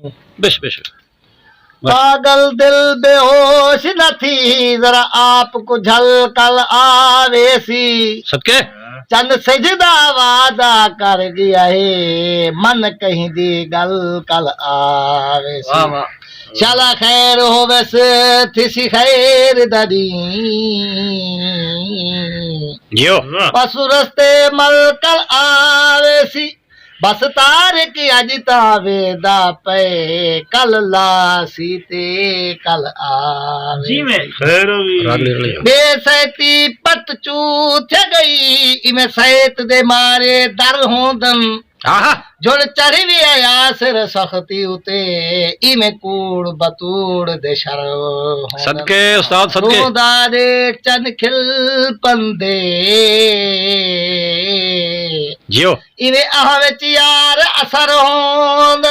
बेश बेश पागल दिल बेहोश न थी जरा आपको झलकल आवेसी सदके चंद सजदा वादा कर गया है मन कहीं दी गल कल आवेसी शाला खैर हो वैसे थिसी खैर दरी जियो पसु रस्ते मलकल आवेसी बस तार की अजता वेदा पे कल लासी ते कल आवे जी में खैर बेसैती पत चूथ गई इमे सैत दे मारे दर होंदन जुड़ चढ़ी भी आयासर सख्ती उते इमे कूड़ बतूड़ दे शर सदके उस्ताद सदके दारे चन खिल पंदे जियो इवे आह विच यार असर होंद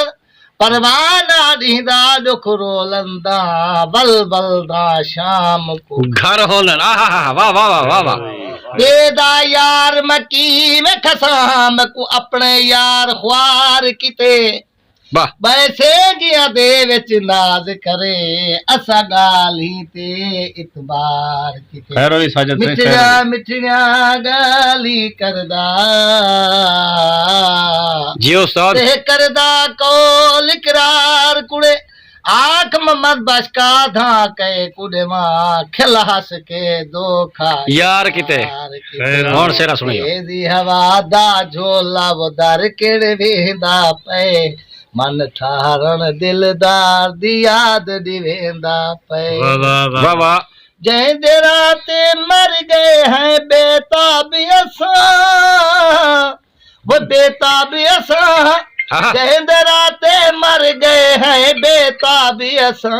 परवाना ॾींदा दुख रोलंदा बल बलदा शाम को घर होलन वाह वाह वाह वाह वाह बेदा यार मकी में खसाम को अपने यार ख्वार किते वाह बैसे गया दे विच नाज करे असा गाली ते इतबार किते खैर वाली साजद मिठिया मिठिया गाली करदा जियो उस्ताद ते करदा कौल इकरार कुड़े आख मोहम्मद बशका था कहे कुड़े मां खिलास के दो खा यार किते कौन सेरा सुनियो तेजी हवा दा झोला वो दर केड़े वेंदा पे मन ठारण दिलदार दी याद दी वेंदा पे वाह वाह जैंदे राते मर गए हैं बेताब असा वो बेताब असा जैंदे राते मर गए हैं बेताब असा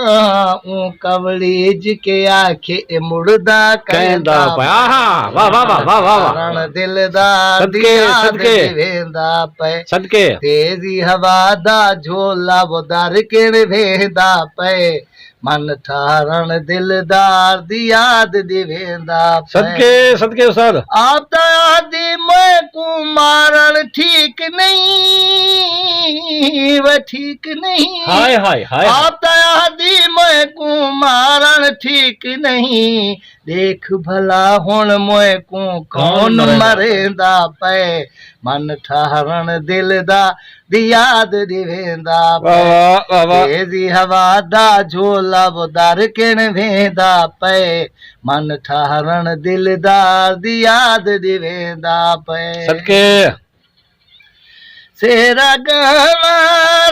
ऊ कवलीज के आखे मुड़दा कहंदा वाह वाह वाह वाह वाह रण दिलदार दी याद दी वेंदा पे सदके तेजी हवा दा झोला वो दर केड़ वेंदा पे मन ठारण दिलदार दी याद दी वेंदा सदके सदके उस्ताद आप दी मैं को मारण ठीक नहीं वह ठीक नहीं हाय हाय हाय आप दी मैं को मारण ठीक नहीं देख भला हुण मोए को कौन मरेंदा पे मन ठारण दिलदा दी याद दी वेंदा पे तेजी हवा दा झोला वो दर किन वेंदा पे मन ठारण दिलदार दी याद दी वेंदा पे सदके सेरा गावा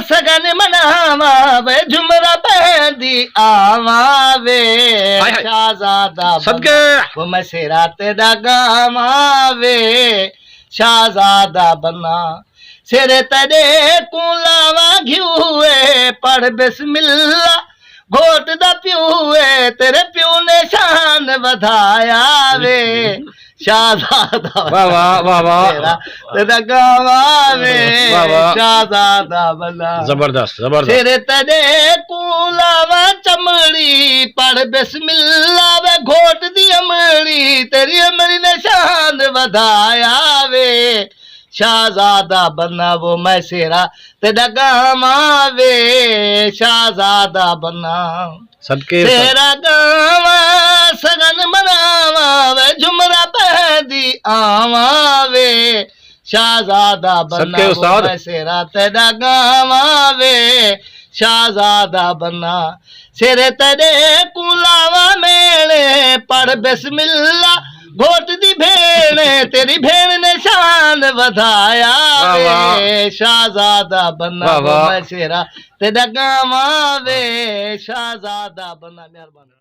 सगन मनावा वे झुमरा पहदी आवा वे शाहजादा सदके वो मैं सेरा तेरा गावा वे शाहजादा बना सिरे तेरे कुलावा घिउए पढ़ बिस्मिल्ला घोट दा प्यूए तेरे प्यू ने शान वधाया वे शाहजादा वाह वाह वाह वाह तेरा गावा वे शाहजादा बना जबरदस्त जबरदस्त सिरे तेरे कुलावा चमड़ी पढ़ बिस्मिल्ला वे घोट दी अमड़ी तेरी अमड़ी ने शान वधाया वे शाहजादा बना वो मैं सेरा तेरा गावा वे शाहजादा बना सदके तेरा गावा सगन मनावा वे झुमरा पहदी आवा वे शाहजादा बना वो मैं सेरा तेरा गावा वे शाहजादा बना सिरे तेरे कुलावा मेले पढ़ बिस्मिल्ला घोट दी भेण तेरी भेण ने शान वधाया वे शाहजादा बना वो मैं सेरा तेरा गावा वे शाहजादा बना मेहरबानी।